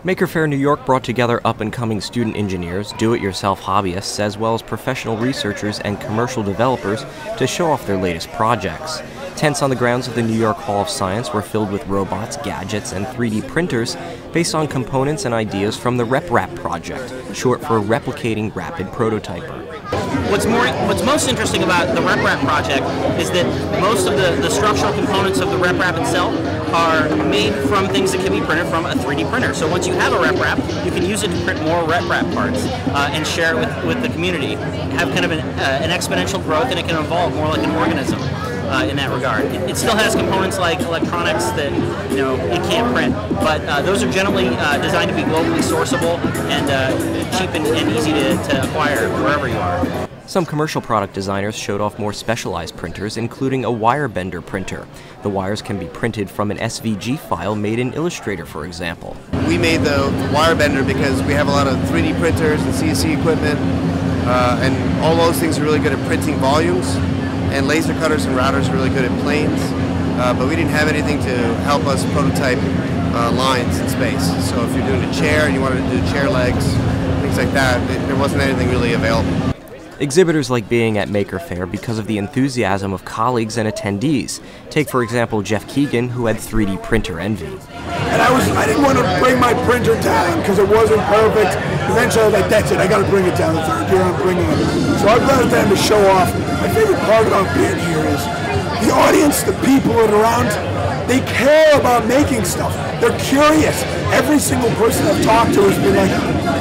Maker Faire New York brought together up-and-coming student engineers, do-it-yourself hobbyists, as well as professional researchers and commercial developers to show off their latest projects. Tents on the grounds of the New York Hall of Science were filled with robots, gadgets, and 3D printers based on components and ideas from the RepRap project, short for Replicating Rapid Prototyper. What's most interesting about the RepRap project is that most of the structural components of the RepRap itself are made from things that can be printed from a 3D printer. So once you have a RepRap, you can use it to print more RepRap parts and share it with the community. Have kind of an exponential growth, and it can evolve more like an organism in that regard. It still has components like electronics that it can't print, but those are generally designed to be globally sourceable and cheap and easy to acquire wherever you are. Some commercial product designers showed off more specialized printers, including a wire bender printer. The wires can be printed from an SVG file made in Illustrator, for example. We made the wire bender because we have a lot of 3D printers and CNC equipment, and all those things are really good at printing volumes, and laser cutters and routers are really good at planes, but we didn't have anything to help us prototype lines in space. So if you're doing a chair and you wanted to do chair legs, things like that, there wasn't anything really available. Exhibitors like being at Maker Faire because of the enthusiasm of colleagues and attendees. Take, for example, Jeff Keegan, who had 3D printer envy. And I didn't want to bring my printer down because it wasn't perfect. Eventually I was like, that's it, I got to bring it down. The third year I'm bringing it. So I brought it down to show off. My favorite part about being here is the audience, the people that are around, they care about making stuff. They're curious. Every single person I've talked to has been like,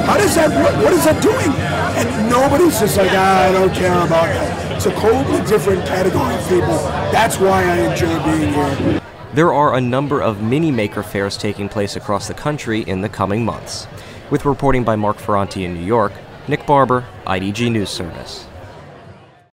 how does that work? What is that doing? And nobody's just like, I don't care about that. It's a totally different category of people. That's why I enjoy being here. There are a number of mini Maker Fairs taking place across the country in the coming months. With reporting by Mark Ferranti in New York, Nick Barber, IDG News Service.